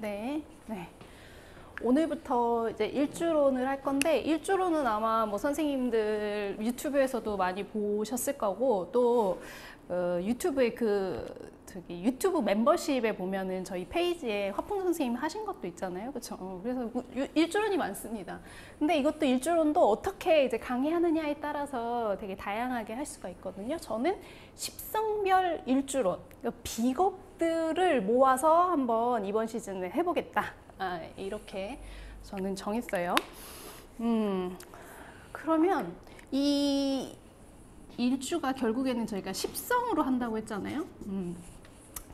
네. 오늘부터 이제 일주론을 할 건데, 일주론은 아마 뭐 선생님들 유튜브에서도 많이 보셨을 거고, 또 유튜브에 유튜브 멤버십에 보면은 저희 페이지에 화풍 선생님 하신 것도 있잖아요, 그렇죠? 그래서 일주론이 많습니다. 근데 이것도 일주론도 어떻게 이제 강의하느냐에 따라서 되게 다양하게 할 수가 있거든요. 저는 십성별 일주론, 그러니까 비겁들을 모아서 한번 이번 시즌에 해보겠다. 이렇게 저는 정했어요. 그러면 이 일주가 결국에는 저희가 십성으로 한다고 했잖아요.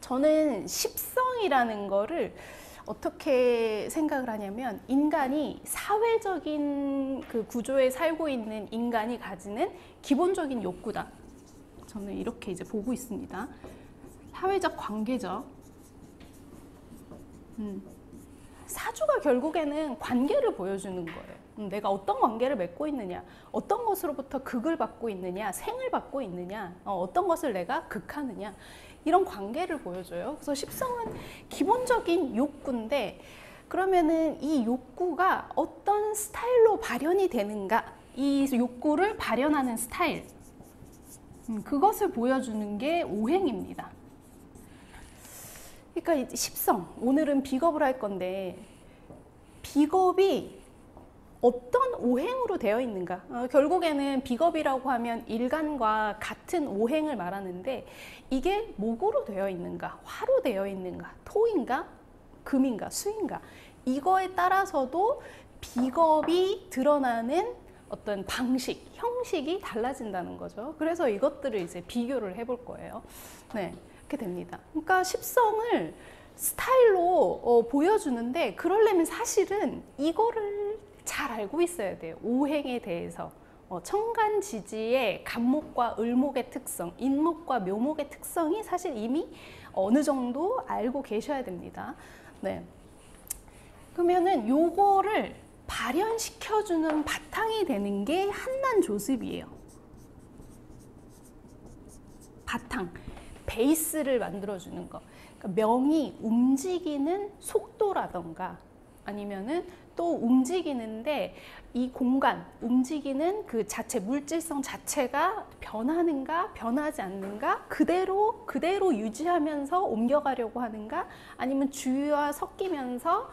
저는 십성이라는 거를 어떻게 생각을 하냐면, 인간이 사회적인 그 구조에 살고 있는 인간이 가지는 기본적인 욕구다. 저는 이렇게 이제 보고 있습니다. 사회적 관계죠. 사주가 결국에는 관계를 보여주는 거예요. 내가 어떤 관계를 맺고 있느냐, 어떤 것으로부터 극을 받고 있느냐, 생을 받고 있느냐, 어떤 것을 내가 극하느냐, 이런 관계를 보여줘요. 그래서 십성은 기본적인 욕구인데, 그러면은 이 욕구가 어떤 스타일로 발현이 되는가, 이 욕구를 발현하는 스타일, 그것을 보여주는 게 오행입니다. 그러니까 십성, 오늘은 비겁을 할 건데, 비겁이 어떤 오행으로 되어 있는가? 결국에는 비겁이라고 하면 일간과 같은 오행을 말하는데, 이게 목으로 되어 있는가, 화로 되어 있는가, 토인가, 금인가, 수인가, 이거에 따라서도 비겁이 드러나는 어떤 방식, 형식이 달라진다는 거죠. 그래서 이것들을 이제 비교를 해볼 거예요. 네. 이렇게 됩니다. 그러니까 십성을 스타일로 보여주는데, 그러려면 사실은 이거를 잘 알고 있어야 돼요. 오행에 대해서. 천간지지의 간목과 을목의 특성, 인목과 묘목의 특성이 사실 이미 어느 정도 알고 계셔야 됩니다. 네. 그러면은 요거를 발현시켜주는 바탕이 되는 게 한난조습이에요. 바탕. 베이스를 만들어주는 거. 그러니까 명이 움직이는 속도라던가, 아니면은 또 움직이는데 이 공간, 움직이는 그 자체, 물질성 자체가 변하는가, 변하지 않는가, 그대로 유지하면서 옮겨가려고 하는가, 아니면 주위와 섞이면서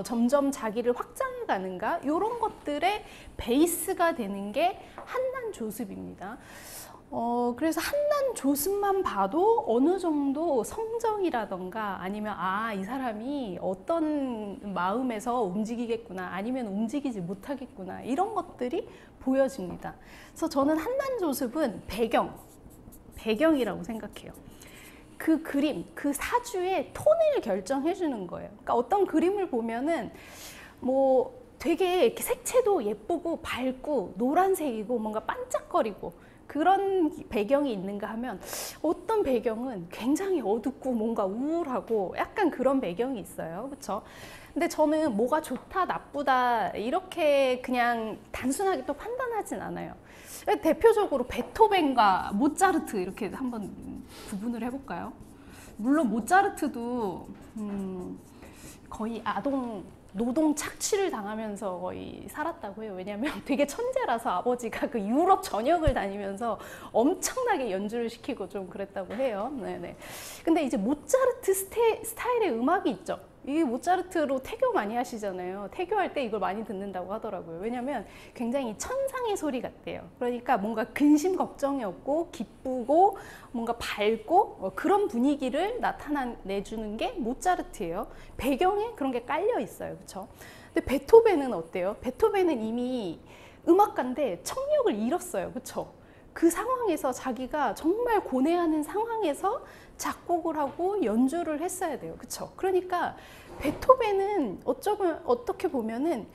점점 자기를 확장해 가는가, 이런 것들의 베이스가 되는 게 한난조습입니다. 그래서 한난조습만 봐도 어느 정도 성정이라던가, 아니면 이 사람이 어떤 마음에서 움직이겠구나, 아니면 움직이지 못하겠구나, 이런 것들이 보여집니다. 그래서 저는 한난조습은 배경이라고 생각해요. 그 그림, 그 사주의 톤을 결정해 주는 거예요. 그러니까 어떤 그림을 보면은 뭐 되게 이렇게 색채도 예쁘고 밝고 노란색이고 뭔가 반짝거리고 그런 배경이 있는가 하면, 어떤 배경은 굉장히 어둡고 뭔가 우울하고 약간 그런 배경이 있어요. 그렇죠? 근데 저는 뭐가 좋다 나쁘다 이렇게 그냥 단순하게 또 판단하진 않아요. 대표적으로 베토벤과 모차르트 이렇게 한번 구분을 해볼까요? 물론 모차르트도 거의 노동 착취를 당하면서 거의 살았다고 해요. 왜냐하면 되게 천재라서 아버지가 그 유럽 전역을 다니면서 엄청나게 연주를 시키고 좀 그랬다고 해요. 네네. 근데 이제 모차르트 스타일의 음악이 있죠. 이게 모차르트로 태교 많이 하시잖아요. 태교할 때 이걸 많이 듣는다고 하더라고요. 왜냐면 굉장히 천상의 소리 같대요. 그러니까 뭔가 근심 걱정이 없고 기쁘고 뭔가 밝고 그런 분위기를 나타내주는 게 모차르트예요. 배경에 그런 게 깔려 있어요. 그렇죠? 근데 베토벤은 어때요? 베토벤은 이미 음악가인데 청력을 잃었어요. 그렇죠? 그 상황에서 자기가 정말 고뇌하는 상황에서 작곡을 하고 연주를 했어야 돼요. 그쵸? 그러니까 베토벤은 어떻게 보면은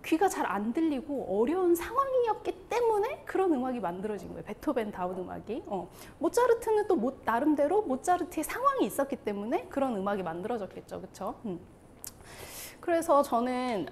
귀가 잘 안 들리고 어려운 상황이었기 때문에 그런 음악이 만들어진 거예요. 베토벤다운 음악이. 모차르트는 또 나름대로 모차르트의 상황이 있었기 때문에 그런 음악이 만들어졌겠죠. 그쵸? 그래서 저는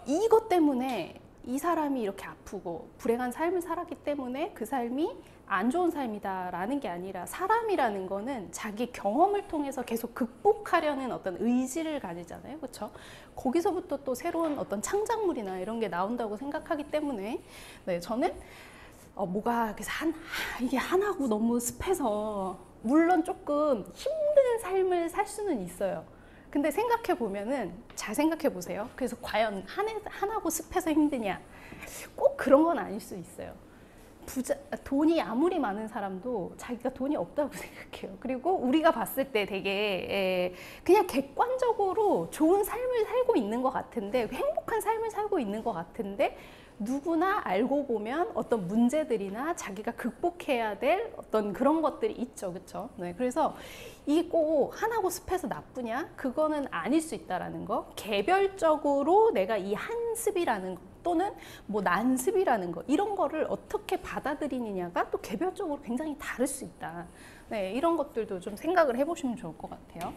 이것 때문에 이 사람이 이렇게 아프고 불행한 삶을 살았기 때문에 그 삶이 안 좋은 삶이다라는 게 아니라 사람이라는 거는 자기 경험을 통해서 계속 극복하려는 어떤 의지를 가지잖아요. 그렇죠? 거기서부터 또 새로운 어떤 창작물이나 이런 게 나온다고 생각하기 때문에 네, 저는 뭐가 그래서 이게 하나고 너무 습해서 물론 조금 힘든 삶을 살 수는 있어요. 근데 생각해 보면은 잘 생각해 보세요. 그래서 과연 하나고 습해서 힘드냐? 꼭 그런 건 아닐 수 있어요. 돈이 아무리 많은 사람도 자기가 돈이 없다고 생각해요. 그리고 우리가 봤을 때 되게 그냥 객관적으로 좋은 삶을 살고 있는 것 같은데, 행복한 삶을 살고 있는 것 같은데 누구나 알고 보면 어떤 문제들이나 자기가 극복해야 될 어떤 그런 것들이 있죠. 그렇죠? 네, 그래서 이게 꼭 하나고 습해서 나쁘냐? 그거는 아닐 수 있다라는 거. 개별적으로 내가 이 한습이라는 거 또는 뭐 난습이라는 거 이런 거를 어떻게 받아들이느냐가 또 개별적으로 굉장히 다를 수 있다. 네, 이런 것들도 좀 생각을 해보시면 좋을 것 같아요.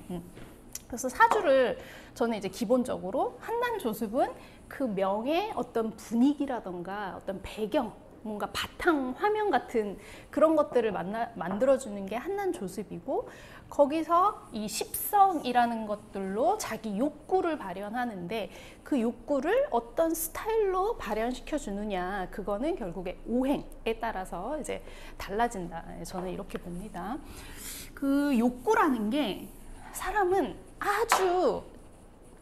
그래서 사주를 저는 이제 기본적으로 한난조습은 그 명의 어떤 분위기라던가 어떤 배경, 뭔가 바탕 화면 같은 그런 것들을 만들어주는 게 한난조습이고, 거기서 이 십성이라는 것들로 자기 욕구를 발현하는데 그 욕구를 어떤 스타일로 발현시켜 주느냐, 그거는 결국에 오행에 따라서 이제 달라진다. 저는 이렇게 봅니다. 그 욕구라는 게 사람은 아주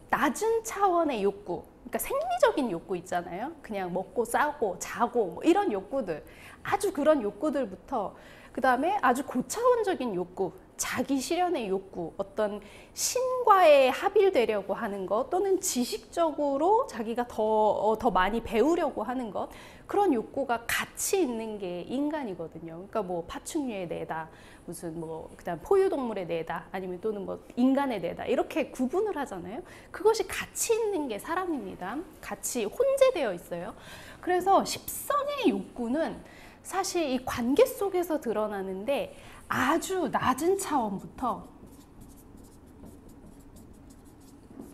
낮은 차원의 욕구, 그러니까 생리적인 욕구 있잖아요. 그냥 먹고 싸고 자고 뭐 이런 욕구들, 아주 그런 욕구들부터 그 다음에 아주 고차원적인 욕구, 자기 실현의 욕구, 어떤 신과에 합일되려고 하는 것 또는 지식적으로 자기가 더 많이 배우려고 하는 것, 그런 욕구가 같이 있는 게 인간이거든요. 그러니까 뭐 파충류의 뇌다, 무슨 뭐 그다음 포유동물의 뇌다, 아니면 또는 뭐 인간의 뇌다, 이렇게 구분을 하잖아요. 그것이 같이 있는 게 사람입니다. 같이 혼재되어 있어요. 그래서 십성의 욕구는 사실 이 관계 속에서 드러나는데 아주 낮은 차원부터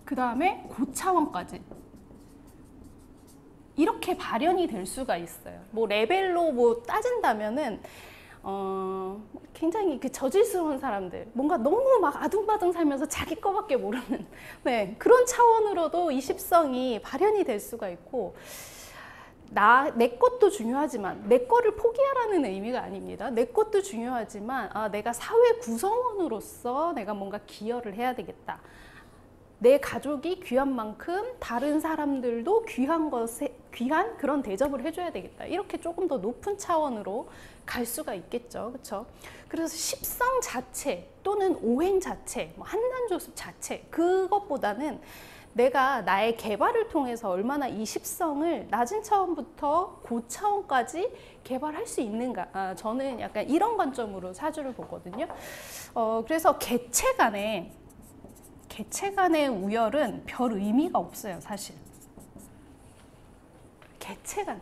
그 다음에 고차원까지 이렇게 발현이 될 수가 있어요. 뭐 레벨로 뭐 따진다면은 굉장히 그 저질스러운 사람들, 뭔가 너무 막 아둥바둥 살면서 자기 거밖에 모르는 네, 그런 차원으로도 이 십성이 발현이 될 수가 있고, 내 것도 중요하지만 내 거를 포기하라는 의미가 아닙니다. 내 것도 중요하지만 내가 사회 구성원으로서 내가 뭔가 기여를 해야 되겠다. 내 가족이 귀한 만큼 다른 사람들도 귀한 그런 대접을 해줘야 되겠다. 이렇게 조금 더 높은 차원으로 갈 수가 있겠죠. 그렇죠? 그래서 십성 자체 또는 오행 자체, 뭐 한난조습 자체, 그것보다는 내가 나의 개발을 통해서 얼마나 이 십성을 낮은 차원부터 고차원까지 개발할 수 있는가. 저는 약간 이런 관점으로 사주를 보거든요. 그래서 개체 간의 우열은 별 의미가 없어요, 사실. 개체 간.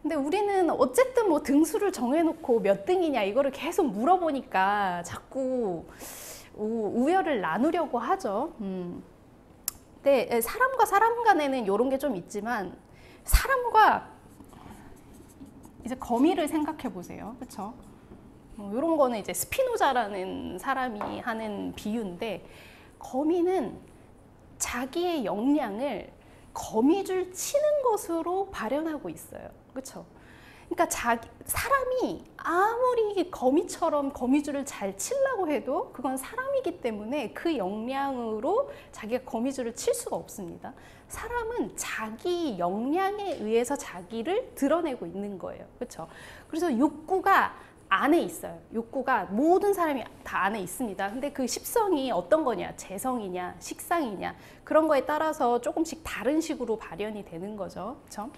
근데 우리는 어쨌든 뭐 등수를 정해놓고 몇 등이냐 이거를 계속 물어보니까 자꾸 우열을 나누려고 하죠. 근데 사람과 사람 간에는 이런 게 좀 있지만, 사람과 이제 거미를 생각해 보세요. 그렇죠? 이런 거는 이제 스피노자라는 사람이 하는 비유인데, 거미는 자기의 역량을 거미줄 치는 것으로 발현하고 있어요. 그렇죠? 그러니까 사람이 아무리 거미처럼 거미줄을 잘 치려고 해도 그건 사람이기 때문에 그 역량으로 자기가 거미줄을 칠 수가 없습니다. 사람은 자기 역량에 의해서 자기를 드러내고 있는 거예요. 그렇죠? 그래서 욕구가 안에 있어요. 욕구가 모든 사람이 다 안에 있습니다. 근데 그 십성이 어떤 거냐, 재성이냐, 식상이냐, 그런 거에 따라서 조금씩 다른 식으로 발현이 되는 거죠. 그렇죠?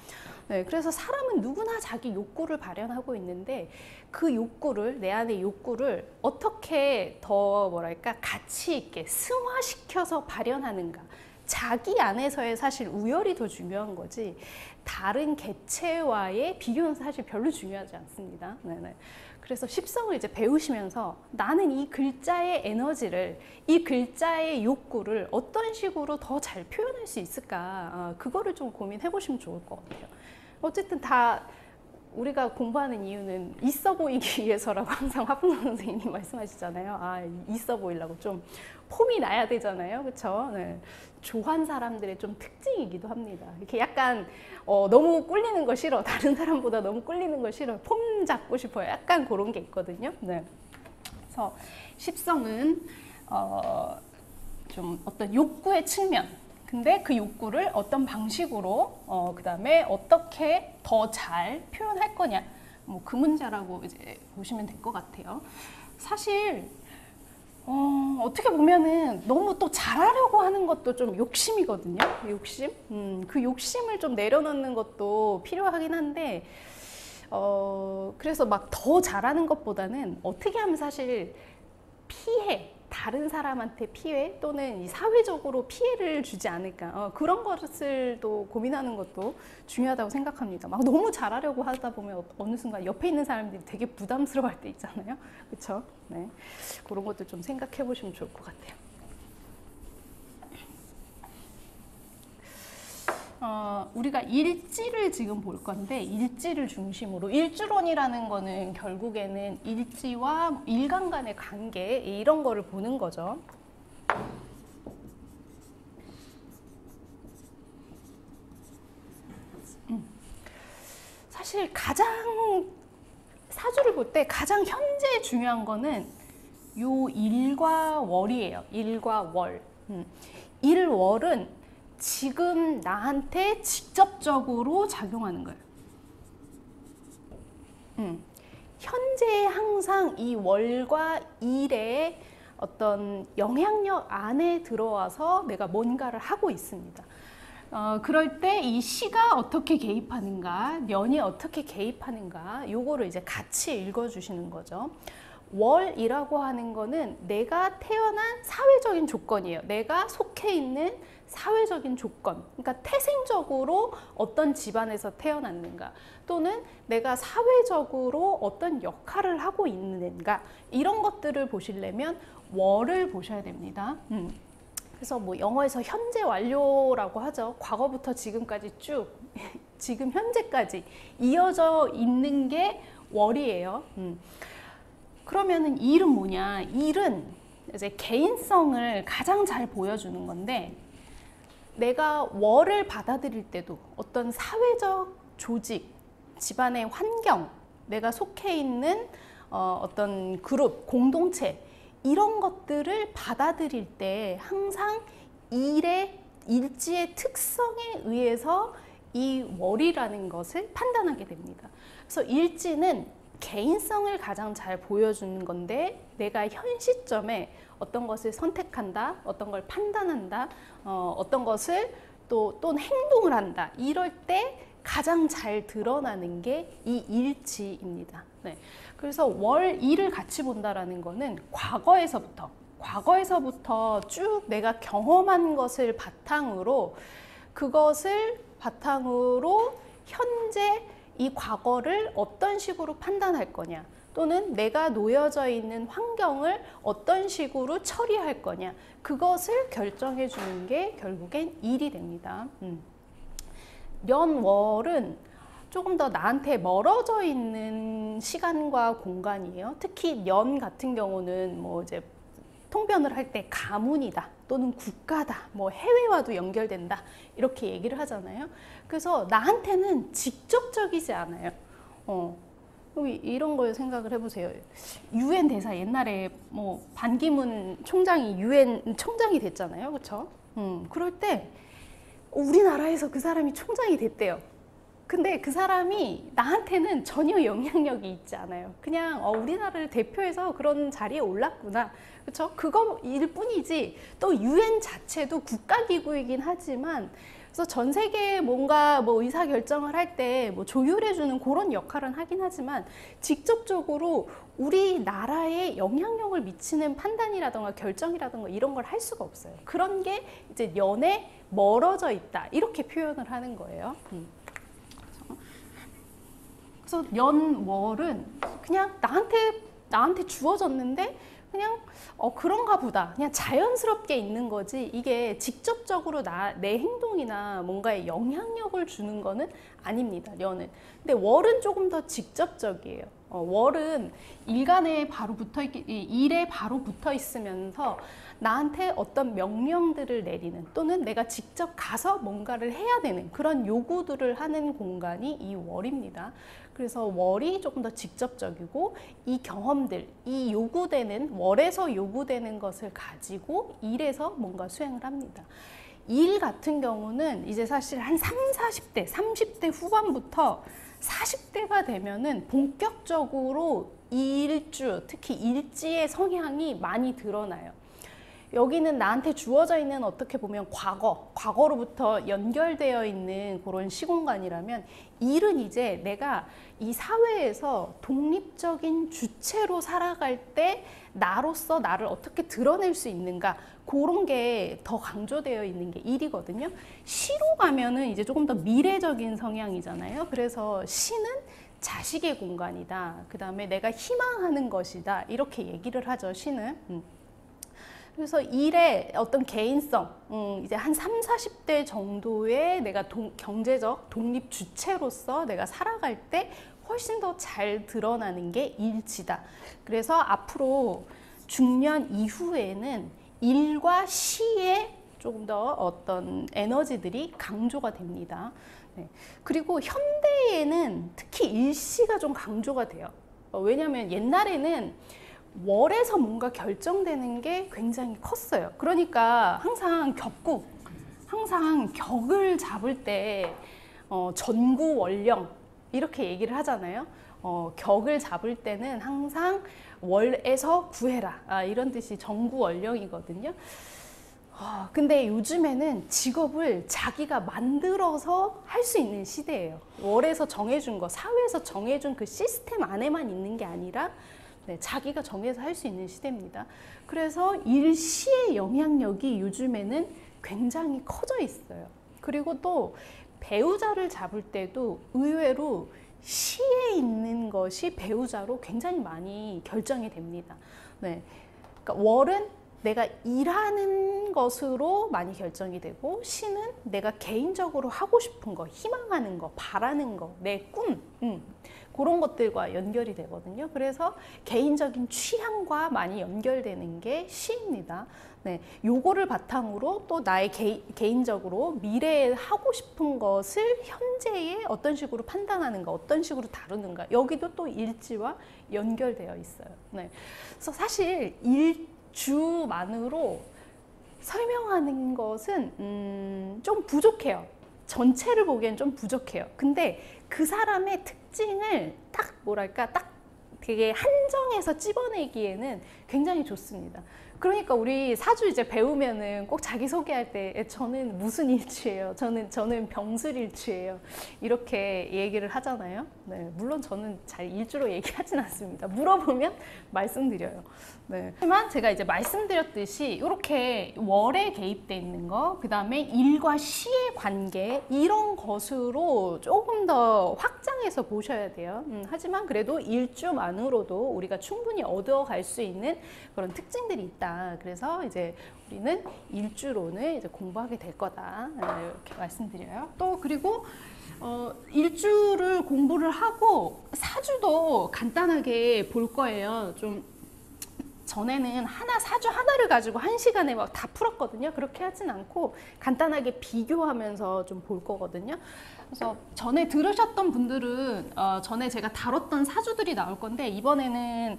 네, 그래서 사람은 누구나 자기 욕구를 발현하고 있는데, 그 욕구를, 내 안의 욕구를 어떻게 더 뭐랄까 가치 있게 승화시켜서 발현하는가, 자기 안에서의 사실 우열이 더 중요한 거지, 다른 개체와의 비교는 사실 별로 중요하지 않습니다. 네네. 그래서 십성을 이제 배우시면서 나는 이 글자의 에너지를, 이 글자의 욕구를 어떤 식으로 더 잘 표현할 수 있을까, 그거를 좀 고민해 보시면 좋을 것 같아요. 어쨌든 다 우리가 공부하는 이유는 있어 보이기 위해서라고 항상 화풍 선생님이 말씀하시잖아요. 아, 있어 보이려고 좀 폼이 나야 되잖아요. 그렇죠? 네. 조한 사람들의 좀 특징이기도 합니다. 이렇게 약간 너무 꿀리는 거 싫어. 다른 사람보다 너무 꿀리는 거 싫어. 폼 잡고 싶어요. 약간 그런 게 있거든요. 네. 그래서 십성은 좀 어떤 욕구의 측면, 근데 그 욕구를 어떤 방식으로 그 다음에 어떻게 더 잘 표현할 거냐, 뭐 그 문제라고 이제 보시면 될 것 같아요. 사실 어떻게 보면은 너무 또 잘하려고 하는 것도 좀 욕심이거든요. 욕심. 그 욕심을 좀 내려놓는 것도 필요하긴 한데, 그래서 막 더 잘하는 것보다는 어떻게 하면 사실 다른 사람한테 피해 또는 이 사회적으로 피해를 주지 않을까, 그런 것을 또 고민하는 것도 중요하다고 생각합니다. 막 너무 잘하려고 하다 보면 어느 순간 옆에 있는 사람들이 되게 부담스러워할 때 있잖아요. 그렇죠? 네. 그런 것도 좀 생각해 보시면 좋을 것 같아요. 우리가 일지를 지금 볼 건데, 일지를 중심으로, 일주론이라는 거는 결국에는 일지와 일간 간의 관계, 이런 거를 보는 거죠. 사실 사주를 볼 때 가장 현재 중요한 거는 요 일과 월이에요. 일과 월. 일월은 지금 나한테 직접적으로 작용하는 거예요. 현재 항상 이 월과 일의 어떤 영향력 안에 들어와서 내가 뭔가를 하고 있습니다. 그럴 때 이 시가 어떻게 개입하는가, 년이 어떻게 개입하는가, 요거를 이제 같이 읽어주시는 거죠. 월이라고 하는 거는 내가 태어난 사회적인 조건이에요. 내가 속해 있는 사회적인 조건, 그러니까 태생적으로 어떤 집안에서 태어났는가, 또는 내가 사회적으로 어떤 역할을 하고 있는가, 이런 것들을 보시려면 월을 보셔야 됩니다. 그래서 뭐 영어에서 현재 완료라고 하죠. 과거부터 지금까지 쭉 지금 현재까지 이어져 있는 게 월이에요. 그러면은 일은 뭐냐? 일은 이제 개인성을 가장 잘 보여주는 건데, 내가 월을 받아들일 때도 어떤 사회적 조직, 집안의 환경, 내가 속해 있는 어떤 그룹, 공동체, 이런 것들을 받아들일 때 항상 일지의 특성에 의해서 이 월이라는 것을 판단하게 됩니다. 그래서 일지는 개인성을 가장 잘 보여주는 건데, 내가 현 시점에 어떤 것을 선택한다, 어떤 걸 판단한다, 어떤 것을 또는 행동을 한다, 이럴 때 가장 잘 드러나는 게 이 일지입니다. 네. 그래서 월, 일을 같이 본다라는 거는 과거에서부터 쭉 내가 경험한 것을 바탕으로, 그것을 바탕으로 현재 이 과거를 어떤 식으로 판단할 거냐, 또는 내가 놓여져 있는 환경을 어떤 식으로 처리할 거냐, 그것을 결정해 주는 게 결국엔 일이 됩니다. 년,월은 조금 더 나한테 멀어져 있는 시간과 공간이에요. 특히 년 같은 경우는 뭐 이제 통변을 할 때 가문이다, 또는 국가다, 뭐 해외와도 연결된다, 이렇게 얘기를 하잖아요. 그래서 나한테는 직접적이지 않아요. 이런 걸 생각을 해보세요. 유엔 대사, 옛날에 뭐 반기문 총장이 유엔 총장이 됐잖아요. 그렇죠? 그럴 때 우리나라에서 그 사람이 총장이 됐대요. 근데 그 사람이 나한테는 전혀 영향력이 있지 않아요. 그냥 우리나라를 대표해서 그런 자리에 올랐구나, 그렇죠? 그거일 뿐이지, 또 유엔 자체도 국가기구이긴 하지만, 그래서 전 세계에 뭔가 뭐 의사 결정을 할 때 뭐 조율해주는 그런 역할은 하긴 하지만, 직접적으로 우리나라에 영향력을 미치는 판단이라던가 결정이라던가 이런 걸 할 수가 없어요. 그런 게 이제 연에 멀어져 있다, 이렇게 표현을 하는 거예요. 그래서 연월은 그냥 나한테 주어졌는데 그냥 그런가 보다. 그냥 자연스럽게 있는 거지. 이게 직접적으로 내 행동이나 뭔가에 영향력을 주는 거는 아닙니다. 년은. 근데 월은 조금 더 직접적이에요. 월은 일간에 바로 일에 바로 붙어 있으면서 나한테 어떤 명령들을 내리는 또는 내가 직접 가서 뭔가를 해야 되는 그런 요구들을 하는 공간이 이 월입니다. 그래서 월이 조금 더 직접적이고 이 경험들, 이 월에서 요구되는 것을 가지고 일에서 뭔가 수행을 합니다. 일 같은 경우는 이제 사실 한 30, 40대 후반부터 40대가 되면은 본격적으로 일주, 특히 일지의 성향이 많이 드러나요. 여기는 나한테 주어져 있는 어떻게 보면 과거로부터 연결되어 있는 그런 시공간이라면 일은 이제 내가 이 사회에서 독립적인 주체로 살아갈 때 나로서 나를 어떻게 드러낼 수 있는가 그런 게 더 강조되어 있는 게 일이거든요. 시로 가면은 이제 조금 더 미래적인 성향이잖아요. 그래서 시는 자식의 공간이다. 그 다음에 내가 희망하는 것이다. 이렇게 얘기를 하죠, 시는. 그래서 일의 어떤 개인성, 이제 한 30, 40대 정도의 내가 경제적 독립 주체로서 내가 살아갈 때 훨씬 더 잘 드러나는 게 일지다. 그래서 앞으로 중년 이후에는 일과 시의 조금 더 어떤 에너지들이 강조가 됩니다. 네. 그리고 현대에는 특히 일시가 좀 강조가 돼요. 왜냐하면 옛날에는 월에서 뭔가 결정되는 게 굉장히 컸어요. 그러니까 항상 격을 잡을 때 전구월령 이렇게 얘기를 하잖아요. 격을 잡을 때는 항상 월에서 구해라 이런 뜻이 전구월령이거든요. 근데 요즘에는 직업을 자기가 만들어서 할 수 있는 시대예요. 월에서 정해준 거, 사회에서 정해준 그 시스템 안에만 있는 게 아니라 자기가 정해서 할 수 있는 시대입니다. 그래서 일시의 영향력이 요즘에는 굉장히 커져 있어요. 그리고 또 배우자를 잡을 때도 의외로 시에 있는 것이 배우자로 굉장히 많이 결정이 됩니다. 네. 그러니까 월은 내가 일하는 것으로 많이 결정이 되고 시는 내가 개인적으로 하고 싶은 거, 희망하는 거, 바라는 거, 내 꿈, 그런 것들과 연결이 되거든요. 그래서 개인적인 취향과 많이 연결되는 게 시입니다. 네, 요거를 바탕으로 또 나의 개인적으로 미래에 하고 싶은 것을 현재에 어떤 식으로 판단하는가, 어떤 식으로 다루는가, 여기도 또 일지와 연결되어 있어요. 네, 그래서 사실 일주만으로 설명하는 것은 좀 부족해요. 전체를 보기엔 좀 부족해요. 근데 그 사람의 특징을 딱 되게 한정해서 찝어내기에는 굉장히 좋습니다. 그러니까 우리 사주 이제 배우면은 꼭 자기 소개할 때 저는 무슨 일주예요. 저는 병술일주예요. 이렇게 얘기를 하잖아요. 네, 물론 저는 잘 일주로 얘기하진 않습니다. 물어보면 말씀드려요. 네. 하지만 제가 이제 말씀드렸듯이 이렇게 월에 개입돼 있는 거, 그 다음에 일과 시의 관계 이런 것으로 조금 더 확장해서 보셔야 돼요. 하지만 그래도 일주만으로도 우리가 충분히 얻어갈 수 있는 그런 특징들이 있다. 그래서 이제 우리는 일주론을 이제 공부하게 될 거다. 이렇게 말씀드려요. 또 그리고 일주를 공부를 하고 사주도 간단하게 볼 거예요. 좀 전에는 사주 하나를 가지고 1시간에 막 다 풀었거든요. 그렇게 하진 않고 간단하게 비교하면서 좀 볼 거거든요. 그래서 전에 들으셨던 분들은 전에 제가 다뤘던 사주들이 나올 건데 이번에는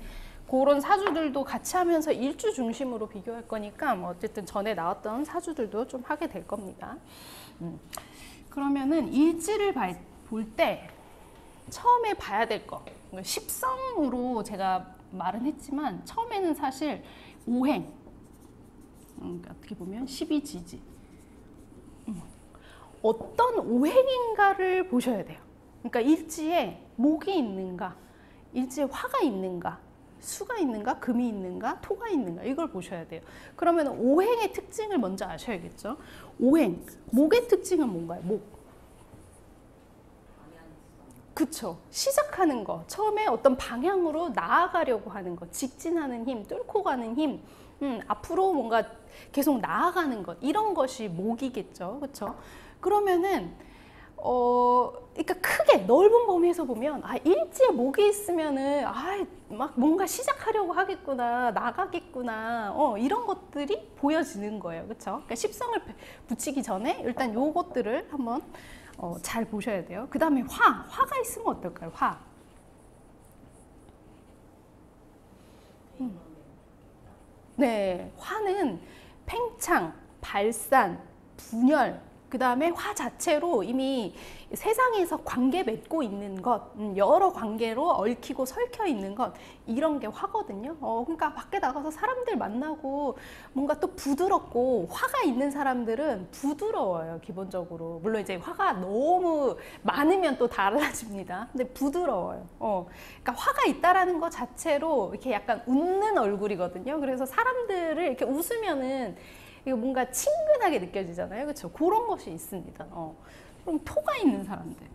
그런 사주들도 같이 하면서 일주 중심으로 비교할 거니까 뭐 어쨌든 전에 나왔던 사주들도 좀 하게 될 겁니다. 그러면은 일지를 볼 때 처음에 봐야 될 거, 십성으로 제가 말은 했지만 처음에는 사실 오행, 어떻게 보면 12지지, 어떤 오행인가를 보셔야 돼요. 그러니까 일지에 목이 있는가, 일지에 화가 있는가, 수가 있는가, 금이 있는가, 토가 있는가, 이걸 보셔야 돼요. 그러면 오행의 특징을 먼저 아셔야겠죠. 오행, 목의 특징은 뭔가요? 목. 그쵸. 시작하는 거. 처음에 어떤 방향으로 나아가려고 하는 거. 직진하는 힘, 뚫고 가는 힘. 앞으로 뭔가 계속 나아가는 것. 이런 것이 목이겠죠. 그쵸. 그러면은, 그러니까 크게 넓은 범위에서 보면, 일지에 목이 있으면은, 막 뭔가 시작하려고 하겠구나, 나가겠구나, 이런 것들이 보여지는 거예요. 그쵸. 그러니까 십성을 붙이기 전에 일단 요것들을 한번 잘 보셔야 돼요. 그 다음에 화가 있으면 어떨까요? 화. 네, 화는 팽창, 발산, 분열, 그 다음에 화 자체로 이미 세상에서 관계 맺고 있는 것, 여러 관계로 얽히고 설켜 있는 것, 이런 게 화거든요. 그러니까 밖에 나가서 사람들 만나고 뭔가 또 부드럽고, 화가 있는 사람들은 부드러워요, 기본적으로. 물론 이제 화가 너무 많으면 또 달라집니다. 근데 부드러워요. 그러니까 화가 있다라는 것 자체로 이렇게 약간 웃는 얼굴이거든요. 그래서 사람들을 이렇게 웃으면은 이거 뭔가 친근하게 느껴지잖아요. 그렇죠? 그런 것이 있습니다. 그럼 토가 있는 사람들.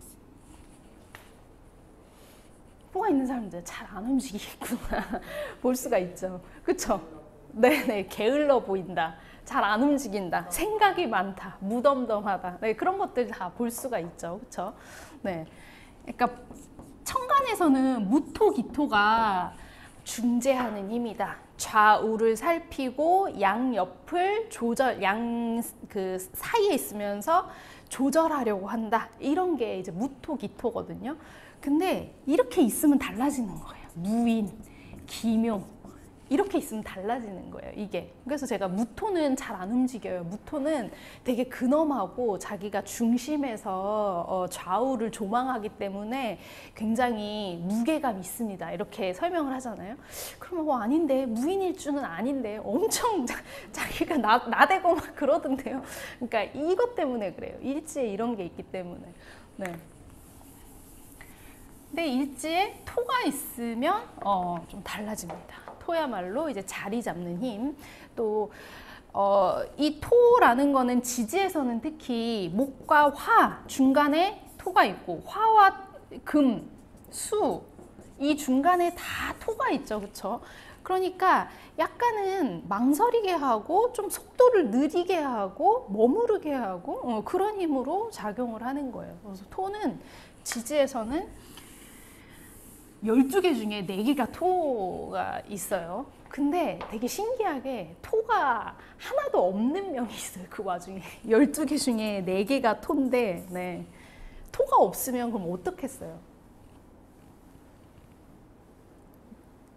토가 있는 사람들 잘 안 움직이겠구나 볼 수가 있죠. 그렇죠? 네네, 게을러 보인다. 잘 안 움직인다. 생각이 많다. 무덤덤하다. 네, 그런 것들 다 볼 수가 있죠. 그렇죠? 네. 그러니까 천간에서는 무토기토가 중재하는 힘이다. 좌우를 살피고 양옆을 그 사이에 있으면서 조절하려고 한다. 이런 게 이제 무토기토거든요. 근데 이렇게 있으면 달라지는 거예요. 무인, 기묘, 이렇게 있으면 달라지는 거예요, 이게. 그래서 제가 무토는 잘 안 움직여요. 무토는 되게 근엄하고 자기가 중심에서 좌우를 조망하기 때문에 굉장히 무게감 있습니다. 이렇게 설명을 하잖아요. 그러면 아닌데, 무인일주는 아닌데 엄청 자기가 나대고 막 그러던데요. 그러니까 이것 때문에 그래요. 일지에 이런 게 있기 때문에. 네. 근데 일지에 토가 있으면 좀 달라집니다. 토야말로 이제 자리 잡는 힘. 또 이 토라는 거는 지지에서는 특히 목과 화 중간에 토가 있고, 화와 금, 수, 이 중간에 다 토가 있죠. 그렇죠? 그러니까 약간은 망설이게 하고 좀 속도를 느리게 하고 머무르게 하고 그런 힘으로 작용을 하는 거예요. 그래서 토는 지지에서는 12개 중에 4개가 토가 있어요. 근데 되게 신기하게 토가 하나도 없는 명이 있어요. 그 와중에 12개 중에 4개가 토인데, 네. 토가 없으면 그럼 어떻겠어요?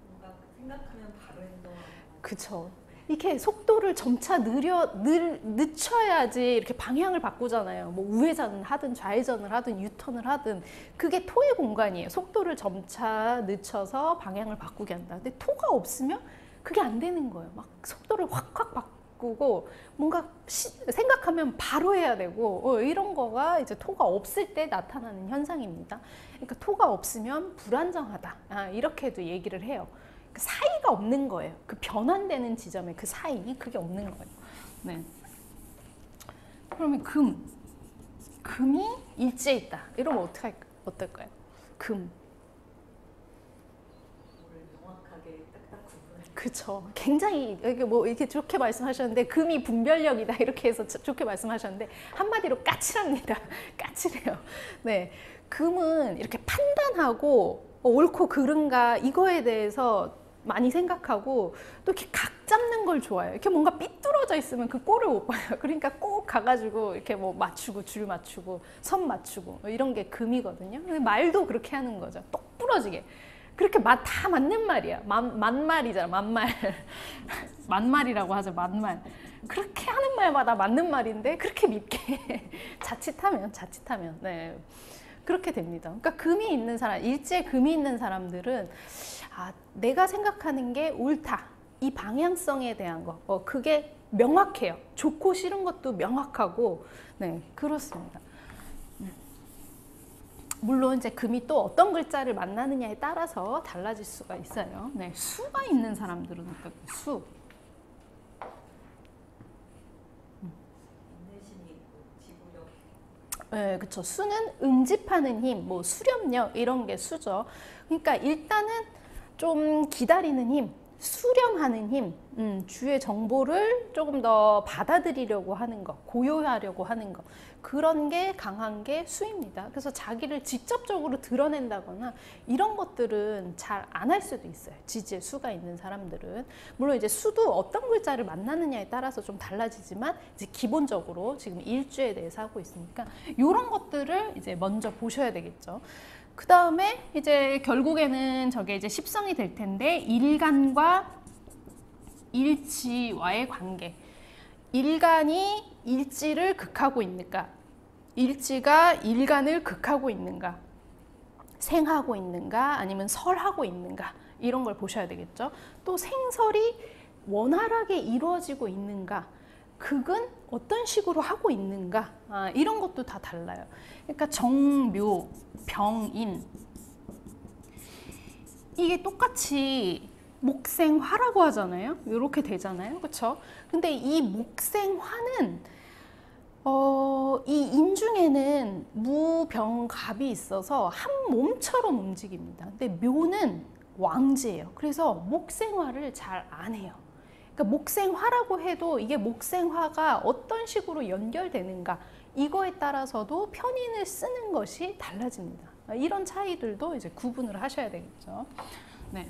뭔가 생각하면 바로 행동하는. 그쵸. 이렇게 속도를 점차 늦춰야지 이렇게 방향을 바꾸잖아요. 뭐 우회전을 하든 좌회전을 하든 유턴을 하든 그게 토의 공간이에요. 속도를 점차 늦춰서 방향을 바꾸게 한다. 근데 토가 없으면 그게 안 되는 거예요. 막 속도를 확확 바꾸고 뭔가 생각하면 바로 해야 되고 이런 거가 이제 토가 없을 때 나타나는 현상입니다. 그러니까 토가 없으면 불안정하다. 이렇게도 얘기를 해요. 그 사이가 없는 거예요. 그 변환되는 지점에 그 사이, 그게 없는 거예요. 네. 그러면 금이 일지에 있다. 이러면 어떨까요? 금. 명확하게 딱딱 구분해. 그렇죠. 굉장히 이렇게 좋게 말씀하셨는데 금이 분별력이다 이렇게 해서 좋게 말씀하셨는데 한마디로 까칠합니다. 까칠해요. 네. 금은 이렇게 판단하고 옳고 그른가 이거에 대해서 많이 생각하고 또 이렇게 각 잡는 걸 좋아해요. 이렇게 뭔가 삐뚤어져 있으면 그 꼴을 못 봐요. 그러니까 꼭 가가지고 이렇게 뭐 맞추고 줄 맞추고 선 맞추고 이런 게 금이거든요. 근데 말도 그렇게 하는 거죠. 똑 부러지게. 그렇게 다 맞는 말이야. 만말이잖아. 만말. 만말이라고 하죠. 만말. 그렇게 하는 말마다 맞는 말인데 그렇게 밉게 자칫하면 네. 그렇게 됩니다. 그러니까 금이 있는 사람, 일지에 금이 있는 사람들은 내가 생각하는 게 옳다. 이 방향성에 대한 거, 그게 명확해요. 좋고 싫은 것도 명확하고, 네, 그렇습니다. 물론 이제 금이 또 어떤 글자를 만나느냐에 따라서 달라질 수가 있어요. 네, 수가 있는 사람들은 어떨까요? 수. 인내심이 있고 지구력. 네, 그쵸. 수는 응집하는 힘, 뭐 수렴력 이런 게 수죠. 그러니까 일단은 좀 기다리는 힘, 수렴하는 힘, 주의 정보를 조금 더 받아들이려고 하는 것, 고요하려고 하는 것, 그런 게 강한 게 수입니다. 그래서 자기를 직접적으로 드러낸다거나 이런 것들은 잘 안 할 수도 있어요. 지지의 수가 있는 사람들은. 물론 이제 수도 어떤 글자를 만나느냐에 따라서 좀 달라지지만 이제 기본적으로 지금 일주에 대해서 하고 있으니까 이런 것들을 이제 먼저 보셔야 되겠죠. 그 다음에 이제 결국에는 저게 이제 십성이 될 텐데, 일간과 일지와의 관계. 일간이 일지를 극하고 있는가? 일지가 일간을 극하고 있는가? 생하고 있는가? 아니면 설하고 있는가? 이런 걸 보셔야 되겠죠. 또 생설이 원활하게 이루어지고 있는가? 극은 어떤 식으로 하고 있는가? 이런 것도 다 달라요. 그러니까 정묘, 병인, 이게 똑같이 목생화라고 하잖아요. 이렇게 되잖아요. 그렇죠? 근데 이 목생화는 이 인중에는 무병갑이 있어서 한 몸처럼 움직입니다. 근데 묘는 왕지예요. 그래서 목생화를 잘 안 해요. 그러니까 목생화라고 해도 이게 목생화가 어떤 식으로 연결되는가, 이거에 따라서도 편인을 쓰는 것이 달라집니다. 이런 차이들도 이제 구분을 하셔야 되겠죠. 네.